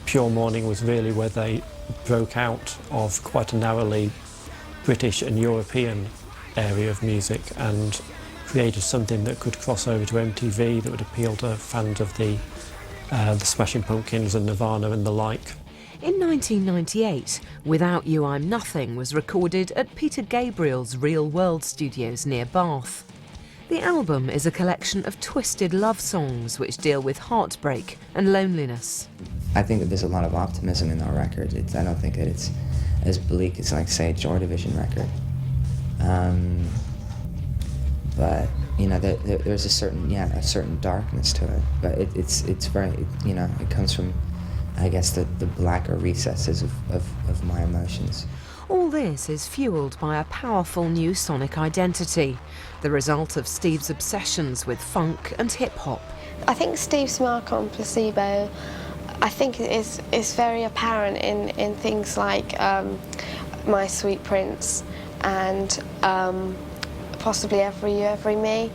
Pure Morning was really where they broke out of quite a narrowly British and European area of music and created something that could cross over to MTV, that would appeal to fans of the Smashing Pumpkins and Nirvana and the like. In 1998, Without You I'm Nothing was recorded at Peter Gabriel's Real World Studios near Bath. The album is a collection of twisted love songs which deal with heartbreak and loneliness. I think that there's a lot of optimism in our record. I don't think that it's as bleak as, like, say, a Joy Division record. But you know, there's a certain darkness to it. But it's very, you know, it comes from, I guess, the blacker recesses of my emotions. All this is fuelled by a powerful new sonic identity, the result of Steve's obsessions with funk and hip-hop. I think Steve's mark on Placebo, I think is very apparent in things like My Sweet Prince and possibly Every You, Every Me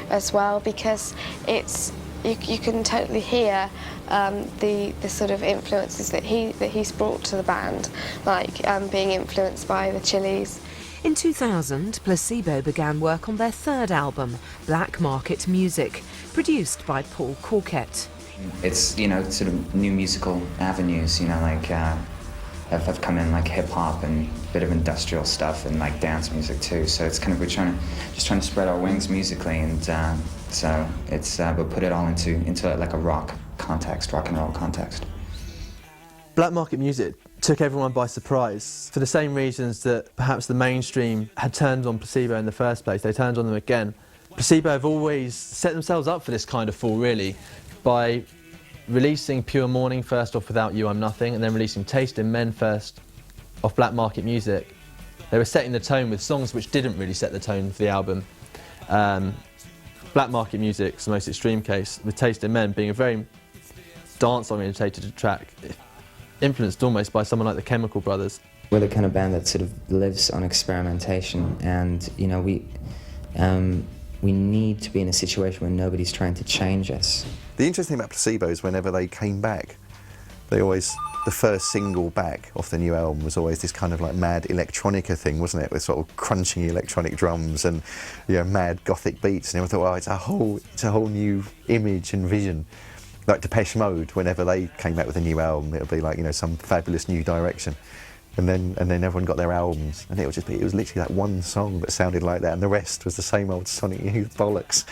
as well, because it's you can totally hear the sort of influences that he's brought to the band, like being influenced by the Chili's. In 2000, Placebo began work on their third album, Black Market Music, produced by Paul Corkett. It's, you know, sort of new musical avenues, you know, like have come in, like hip-hop and a bit of industrial stuff and like dance music too. So it's kind of, we're trying to spread our wings musically, and so it's we'll put it all into like a rock and roll context. Black Market Music took everyone by surprise for the same reasons that perhaps the mainstream had turned on Placebo in the first place. They turned on them again. Placebo have always set themselves up for this kind of fall, really, by releasing Pure Morning first off Without You I'm Nothing, and then releasing Taste in Men first off Black Market Music. They were setting the tone with songs which didn't really set the tone for the album. Black Market Music's the most extreme case, with Taste in Men being a very dance-orientated track, influenced almost by someone like the Chemical Brothers. We're the kind of band that sort of lives on experimentation, and you know, we need to be in a situation where nobody's trying to change us. The interesting thing about Placebo is whenever they came back, the first single back off the new album was always this kind of like mad electronica thing, wasn't it? With sort of crunching electronic drums and, you know, mad gothic beats, and everyone thought, oh, it's a whole new image and vision. Like Depeche Mode, whenever they came back with a new album, it would be like, you know, some fabulous new direction. And then everyone got their albums, and it was literally that one song that sounded like that, and the rest was the same old Sonic Youth bollocks.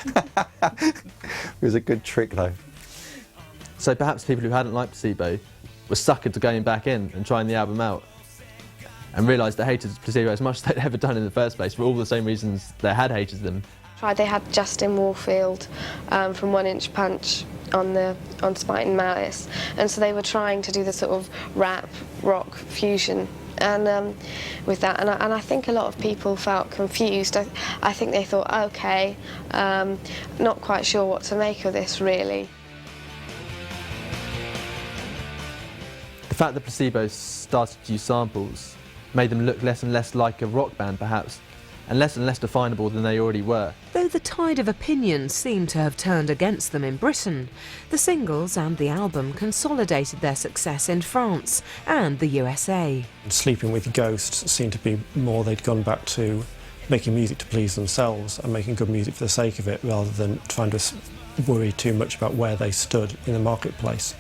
It was a good trick, though. So perhaps people who hadn't liked Placebo were suckered to going back in and trying the album out, and realised they hated Placebo as much as they'd ever done in the first place, for all the same reasons they had hated them. They had Justin Warfield from 1 Inch Punch on Spite and Malice, and so they were trying to do the sort of rap rock fusion, and with that, and I think a lot of people felt confused. I think they thought, okay, not quite sure what to make of this, really. The fact that Placebo started to use samples made them look less and less like a rock band, perhaps, and less definable than they already were. Though the tide of opinion seemed to have turned against them in Britain, the singles and the album consolidated their success in France and the USA. Sleeping with Ghosts seemed to be more they'd gone back to making music to please themselves and making good music for the sake of it, rather than trying to worry too much about where they stood in the marketplace.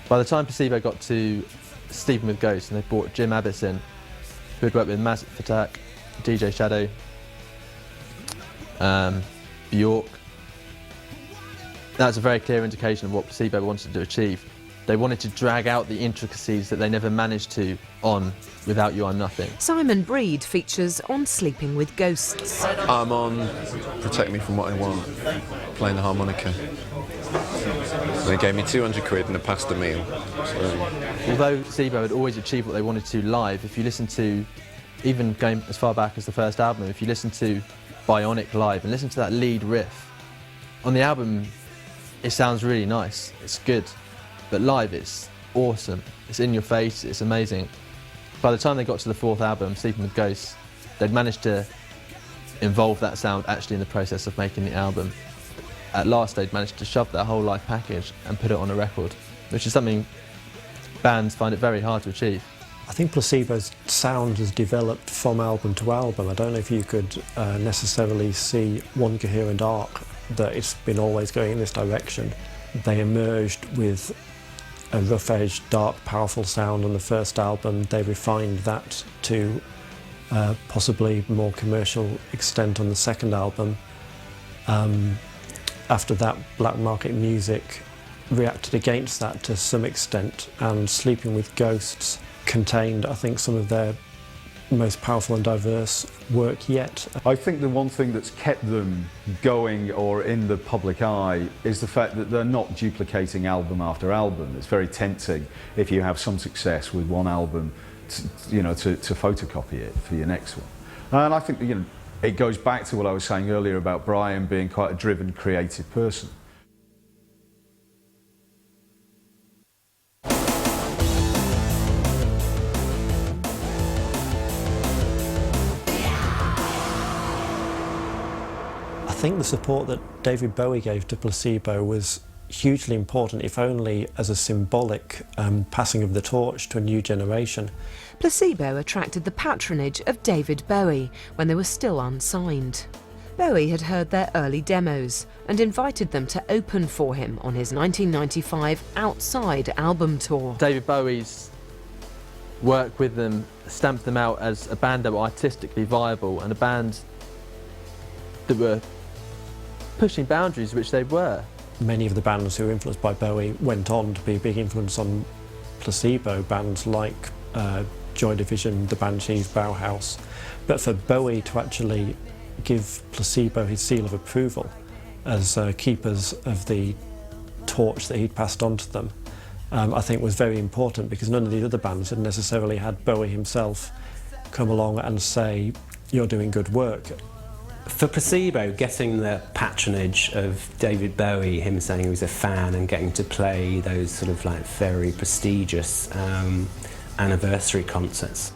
By the time Placebo got to Sleeping with Ghosts, and they brought Jim Abbots in, who had worked with Massive Attack, DJ Shadow, Bjork. That's a very clear indication of what Placebo wanted to achieve. They wanted to drag out the intricacies that they never managed to on Without You I'm Nothing. Simon Breed features on Sleeping with Ghosts. I'm on Protect Me From What I Want, playing the harmonica. They gave me 200 quid and a pasta meal. So. Although Placebo had always achieved what they wanted to live, if you listen to, even going as far back as the first album, if you listen to Bionic live and listen to that lead riff, on the album it sounds really nice, it's good, but live it's awesome, it's in your face, it's amazing. By the time they got to the fourth album, Sleeping with Ghosts, they'd managed to involve that sound actually in the process of making the album. At last they'd managed to shove that whole live package and put it on a record. which is something bands find it very hard to achieve. I think Placebo's sound has developed from album to album. I don't know if you could necessarily see one coherent arc, that it's been always going in this direction. They emerged with a rough-edged, dark, powerful sound on the first album. They refined that to possibly more commercial extent on the second album. After that, Black Market Music reacted against that to some extent, and Sleeping with Ghosts contained, I think, some of their most powerful and diverse work yet. I think the one thing that's kept them going or in the public eye is the fact that they're not duplicating album after album. It's very tempting if you have some success with one album to photocopy it for your next one. And I think it goes back to what I was saying earlier about Brian being quite a driven, creative person. I think the support that David Bowie gave to Placebo was hugely important, if only as a symbolic passing of the torch to a new generation. Placebo attracted the patronage of David Bowie when they were still unsigned. Bowie had heard their early demos and invited them to open for him on his 1995 Outside album tour. David Bowie's work with them stamped them out as a band that were artistically viable and a band that were pushing boundaries, which they were. Many of the bands who were influenced by Bowie went on to be a big influence on Placebo, bands like Joy Division, the Banshees, Bauhaus. But for Bowie to actually give Placebo his seal of approval as keepers of the torch that he'd passed on to them, I think was very important, because none of the other bands had necessarily had Bowie himself come along and say, "You're doing good work." For Placebo, getting the patronage of David Bowie, him saying he was a fan and getting to play those sort of like very prestigious anniversary concerts.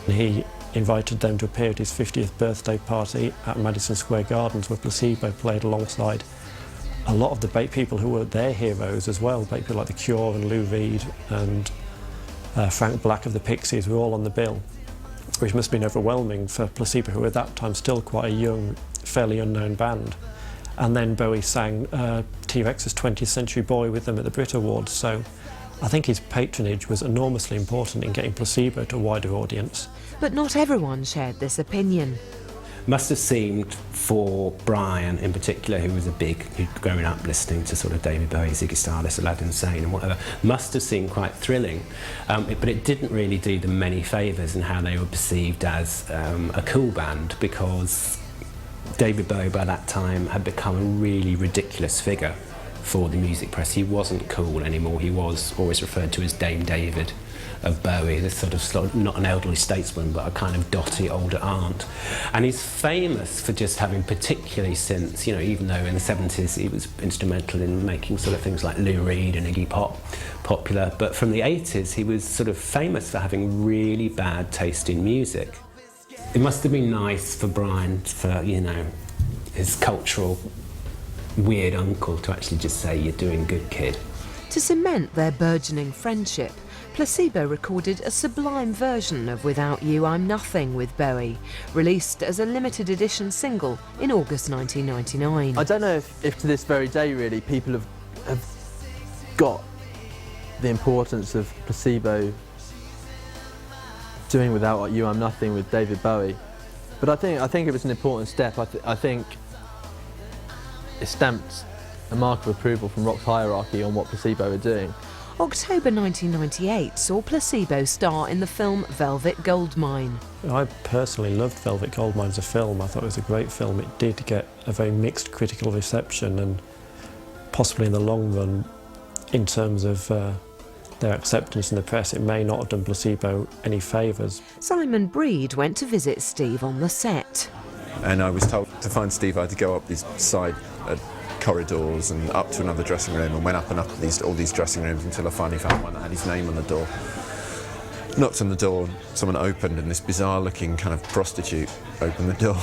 He invited them to appear at his 50th birthday party at Madison Square Gardens, where Placebo played alongside a lot of the people who were their heroes as well. People like The Cure and Lou Reed and Frank Black of the Pixies were all on the bill, which must have been overwhelming for Placebo, who were at that time still quite a young, fairly unknown band. And then Bowie sang T Rex's 20th Century Boy with them at the Brit Awards, so I think his patronage was enormously important in getting Placebo to a wider audience. But not everyone shared this opinion. Must have seemed, for Brian in particular, who'd grown up listening to sort of David Bowie, Ziggy Stardust, Aladdin Sane and whatever, must have seemed quite thrilling. But it didn't really do them many favours in how they were perceived as a cool band, because David Bowie by that time had become a really ridiculous figure for the music press. He wasn't cool anymore. He was always referred to as Dame David of Bowie, this sort of not an elderly statesman, but a kind of dotty older aunt. And he's famous for just having, particularly since, even though in the 70s he was instrumental in making sort of things like Lou Reed and Iggy Pop popular, but from the 80s he was sort of famous for having really bad taste in music. It must have been nice for Brian, for, his cultural weird uncle to actually just say, "You're doing good, kid." To cement their burgeoning friendship, Placebo recorded a sublime version of Without You I'm Nothing with Bowie, released as a limited edition single in August 1999. I don't know if to this very day really people have got the importance of Placebo doing Without You I'm Nothing with David Bowie, but I think it was an important step. I think it stamped a mark of approval from rock's hierarchy on what Placebo were doing. October 1998 saw Placebo star in the film Velvet Goldmine. I personally loved Velvet Goldmine as a film. I thought it was a great film. It did get a very mixed critical reception, and possibly in the long run, in terms of their acceptance in the press, it may not have done Placebo any favours. Simon Breed went to visit Steve on the set. And I was told to find Steve I had to go up these side corridors and up to another dressing room, and went up and up all these dressing rooms until I finally found one that had his name on the door. Knocked on the door, someone opened, and this bizarre looking kind of prostitute opened the door.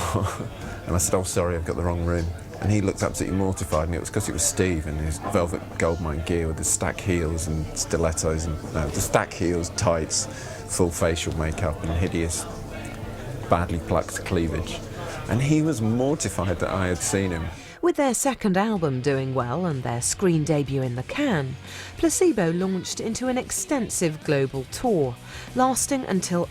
And I said, "Oh, sorry, I've got the wrong room." And he looked absolutely mortified, and it was because it was Steve in his velvet goldmine gear with the stack heels and stilettos, and the stack heels, tights, full facial makeup and hideous, badly plucked cleavage. And he was mortified that I had seen him. With their second album doing well and their screen debut in the can, Placebo launched into an extensive global tour, lasting until